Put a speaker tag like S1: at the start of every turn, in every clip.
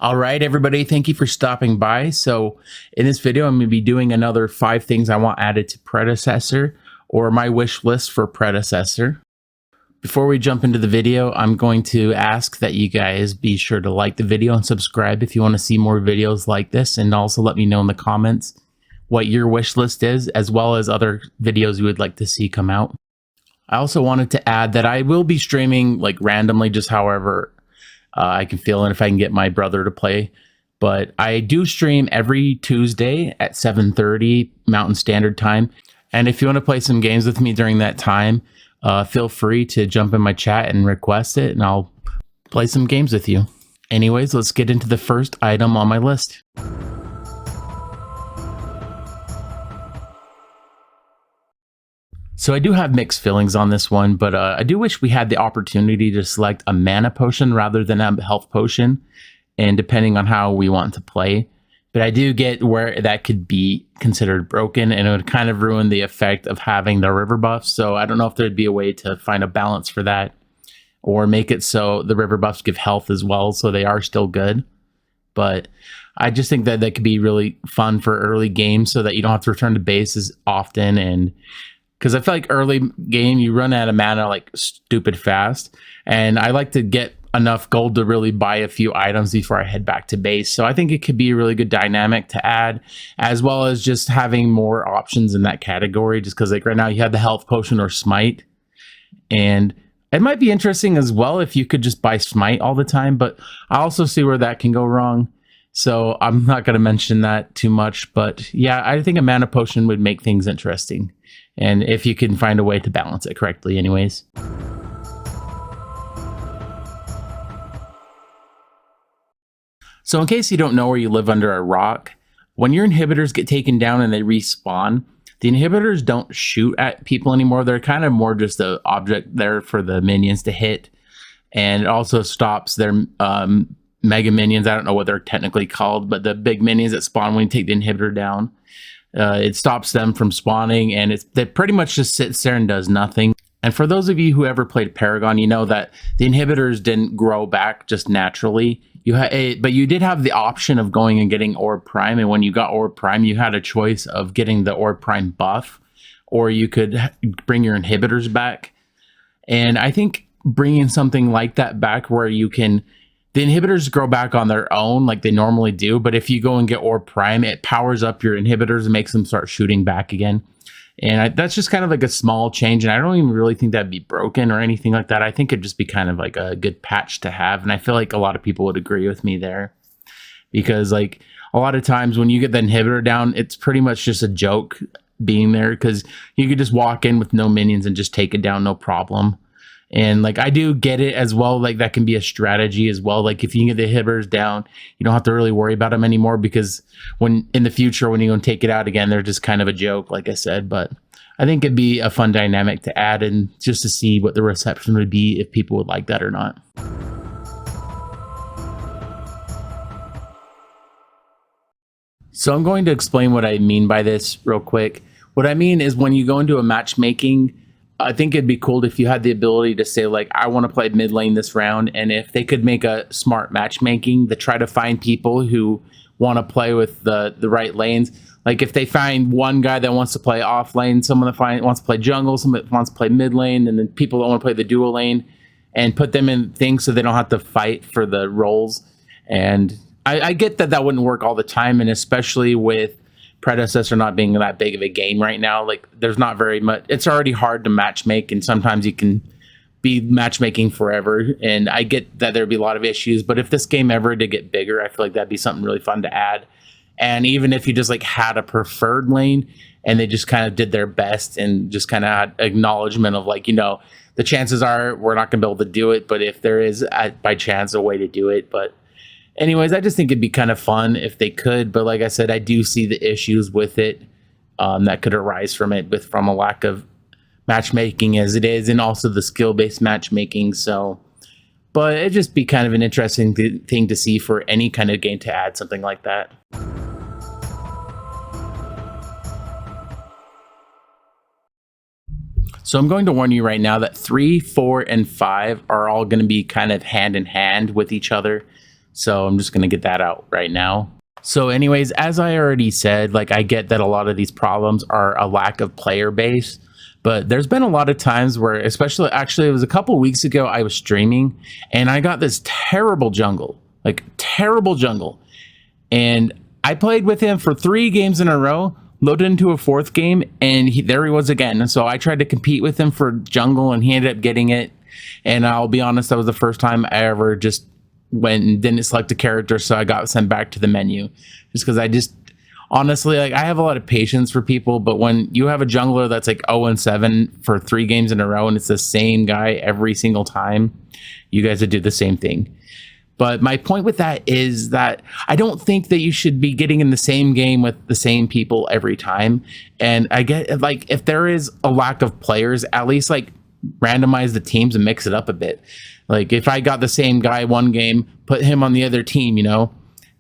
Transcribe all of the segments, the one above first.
S1: All right, everybody, thank you for stopping by. So, in this video, I'm going to be doing another 5 things I want added to Predecessor or my wish list for Predecessor. Before we jump into the video, I'm going to ask that you guys be sure to like the video and subscribe if you want to see more videos like this, and also let me know in the comments what your wish list is, as well as other videos you would like to see come out. I also wanted to add that I will be streaming like randomly, just however I can feel and if I can get my brother to play. But I do stream every Tuesday at 7:30 Mountain Standard Time. And if you want to play some games with me during that time, feel free to jump in my chat and request it, and I'll play some games with you. Anyways, let's get into the first item on my list. So I do have mixed feelings on this one, but I do wish we had the opportunity to select a mana potion rather than a health potion, and depending on how we want to play. But I do get where that could be considered broken, and it would kind of ruin the effect of having the river buff. So I don't know if there'd be a way to find a balance for that, or make it so the river buffs give health as well, so they are still good. But I just think that that could be really fun for early games, so that you don't have to return to base as often. And because I feel like early game, you run out of mana like stupid fast. And I like to get enough gold to really buy a few items before I head back to base. So I think it could be a really good dynamic to add, as well as just having more options in that category. Just because like right now you have the health potion or smite. And it might be interesting as well if you could just buy smite all the time. But I also see where that can go wrong. So I'm not going to mention that too much. But yeah, I think a mana potion would make things interesting. And if you can find a way to balance it correctly anyways. So in case you don't know where you live under a rock, when your inhibitors get taken down and they respawn, the inhibitors don't shoot at people anymore. They're kind of more just an object there for the minions to hit. And it also stops their mega minions. I don't know what they're technically called, but the big minions that spawn when you take the inhibitor down. It stops them from spawning, and it pretty much just sits there and does nothing. And for those of you who ever played Paragon, you know that the inhibitors didn't grow back just naturally. But you did have the option of going and getting Orb Prime, and when you got Orb Prime, you had a choice of getting the Orb Prime buff, or you could bring your inhibitors back. And I think bringing something like that back where you can... The inhibitors grow back on their own like they normally do, but if you go and get Orb Prime, it powers up your inhibitors and makes them start shooting back again. And that's just kind of like a small change, and I don't even really think that'd be broken or anything like that. I think it'd just be kind of like a good patch to have, and I feel like a lot of people would agree with me there. Because like a lot of times when you get the inhibitor down, it's pretty much just a joke being there, because you could just walk in with no minions and just take it down, no problem. And like I do get it as well, like that can be a strategy as well. Like if you can get the inhibitors down, you don't have to really worry about them anymore, because when in the future when you go and take it out again, they're just kind of a joke, like I said. But I think it'd be a fun dynamic to add, and just to see what the reception would be, if people would like that or not. So I'm going to explain what I mean by this real quick. What I mean is when you go into a matchmaking, I think it'd be cool if you had the ability to say, like, I want to play mid lane this round, and if they could make a smart matchmaking to try to find people who want to play with the right lanes. Like if they find one guy that wants to play off lane, someone that wants to play jungle, someone that wants to play mid lane, and then people that want to play the dual lane, and put them in things so they don't have to fight for the roles. And I get that wouldn't work all the time, and especially with Predecessor not being that big of a game right now, like there's not very much. It's already hard to matchmake, and sometimes you can be matchmaking forever, and I get that there'd be a lot of issues. But if this game ever did get bigger, I feel like that'd be something really fun to add. And even if you just like had a preferred lane and they just kind of did their best and just kind of had acknowledgement of like, you know, the chances are we're not gonna be able to do it, but if there is by chance a way to do it. But anyways, I just think it'd be kind of fun if they could. But like I said, I do see the issues with it that could arise from it, from a lack of matchmaking as it is, and also the skill-based matchmaking. So, but it'd just be kind of an interesting thing to see for any kind of game to add something like that. So I'm going to warn you right now that 3, 4, and 5 are all going to be kind of hand in hand with each other. So I'm just going to get that out right now. So anyways, as I already said, like I get that a lot of these problems are a lack of player base, but there's been a lot of times where, especially actually it was a couple weeks ago, I was streaming and I got this terrible jungle, and I played with him for 3 games in a row, loaded into a 4th game, and there he was again. And so I tried to compete with him for jungle and he ended up getting it. And I'll be honest, that was the first time I ever just went and didn't select a character, so I got sent back to the menu, just because I just honestly, like, I have a lot of patience for people, but when you have a jungler that's like 0-7 for 3 games in a row and it's the same guy every single time, you guys would do the same thing. But my point with that is that I don't think that you should be getting in the same game with the same people every time. And I get, like, if there is a lack of players, at least like randomize the teams and mix it up a bit. Like if I got the same guy one game, put him on the other team, you know,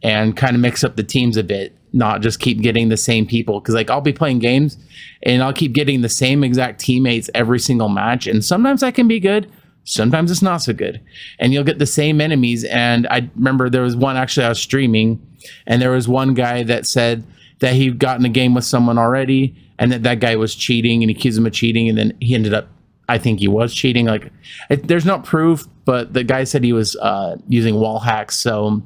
S1: and kind of mix up the teams a bit, not just keep getting the same people. Because like I'll be playing games and I'll keep getting the same exact teammates every single match, and sometimes that can be good, sometimes it's not so good, and you'll get the same enemies. And I remember there was one, actually I was streaming, and there was one guy that said that he'd gotten a game with someone already and that guy was cheating, and he accused him of cheating, and then he ended up, I think he was cheating. Like there's no proof, but the guy said he was using wall hacks. So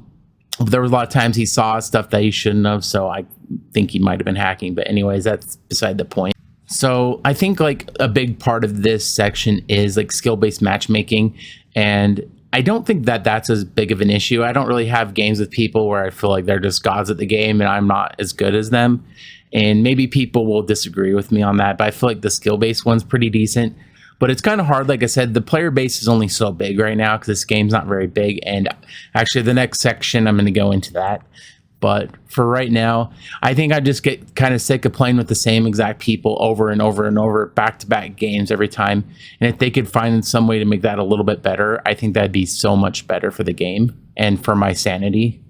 S1: there was a lot of times he saw stuff that he shouldn't have. So I think he might have been hacking. But anyways, that's beside the point. So I think like a big part of this section is like skill-based matchmaking. And I don't think that that's as big of an issue. I don't really have games with people where I feel like they're just gods at the game and I'm not as good as them. And maybe people will disagree with me on that, but I feel like the skill-based one's pretty decent. But it's kind of hard. Like I said, the player base is only so big right now because this game's not very big. And actually, the next section, I'm going to go into that. But for right now, I think I just get kind of sick of playing with the same exact people over and over and over, back-to-back games every time. And if they could find some way to make that a little bit better, I think that'd be so much better for the game and for my sanity.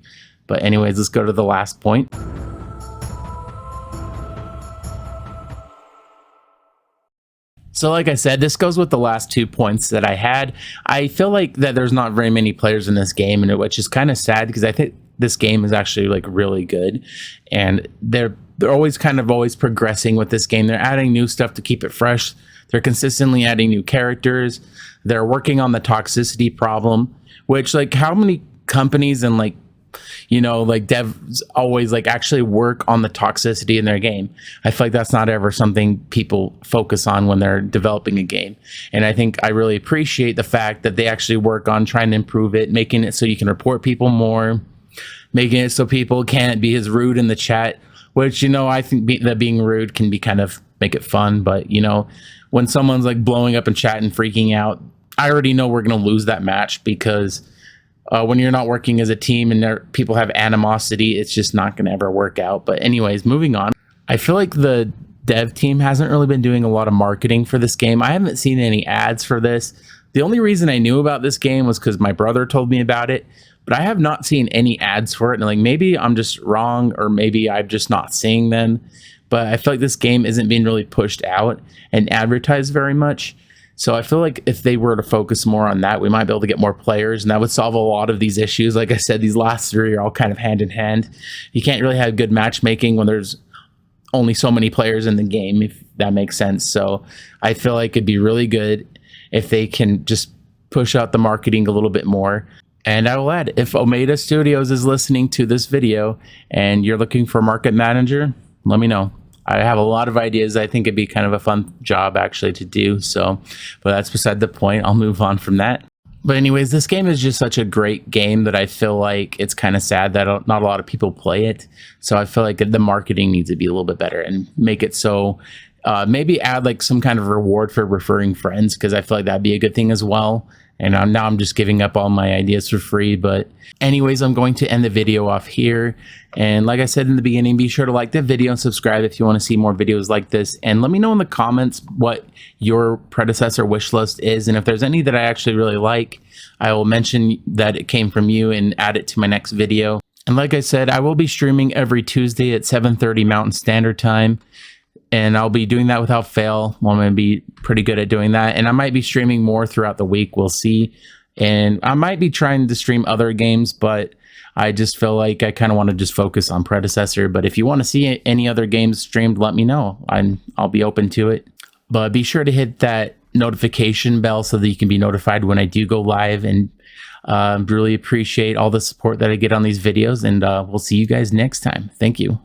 S1: But anyways, let's go to the last point. So like I said, this goes with the last 2 points that I had. I feel like that there's not very many players in this game, and which is kind of sad because I think this game is actually like really good, and they're always progressing with this game. They're adding new stuff to keep it fresh. They're consistently adding new characters. They're working on the toxicity problem, which like how many companies and like, you know, like devs always like actually work on the toxicity in their game. I feel like that's not ever something people focus on when they're developing a game. And I think I really appreciate the fact that they actually work on trying to improve it, making it so you can report people more, making it so people can't be as rude in the chat, which, you know, I think that being rude can be kind of make it fun. But, you know, when someone's like blowing up in chat and freaking out, I already know we're going to lose that match because when you're not working as a team and people have animosity, it's just not going to ever work out. But anyways, moving on. I feel like the dev team hasn't really been doing a lot of marketing for this game. I haven't seen any ads for this. The only reason I knew about this game was because my brother told me about it, but I have not seen any ads for it. And like maybe I'm just wrong, or maybe I'm just not seeing them. But I feel like this game isn't being really pushed out and advertised very much. So I feel like if they were to focus more on that, we might be able to get more players, and that would solve a lot of these issues. Like I said, these last 3 are all kind of hand in hand. You can't really have good matchmaking when there's only so many players in the game, if that makes sense. So I feel like it'd be really good if they can just push out the marketing a little bit more. And I will add, if Omega Studios is listening to this video and you're looking for a market manager, let me know. I have a lot of ideas. I think it'd be kind of a fun job actually to do. So, but that's beside the point. I'll move on from that. But anyways, this game is just such a great game that I feel like it's kind of sad that not a lot of people play it. So I feel like the marketing needs to be a little bit better and make it so maybe add like some kind of reward for referring friends, because I feel like that'd be a good thing as well. And now I'm just giving up all my ideas for free. But anyways, I'm going to end the video off here. And like I said in the beginning, be sure to like the video and subscribe if you want to see more videos like this. And let me know in the comments what your predecessor wish list is. And if there's any that I actually really like, I will mention that it came from you and add it to my next video. And like I said, I will be streaming every Tuesday at 7:30 Mountain Standard Time. And I'll be doing that without fail. Well, I'm going to be pretty good at doing that. And I might be streaming more throughout the week. We'll see. And I might be trying to stream other games, but I just feel like I kind of want to just focus on Predecessor. But if you want to see any other games streamed, let me know. I'll be open to it. But be sure to hit that notification bell so that you can be notified when I do go live. And really appreciate all the support that I get on these videos. And we'll see you guys next time. Thank you.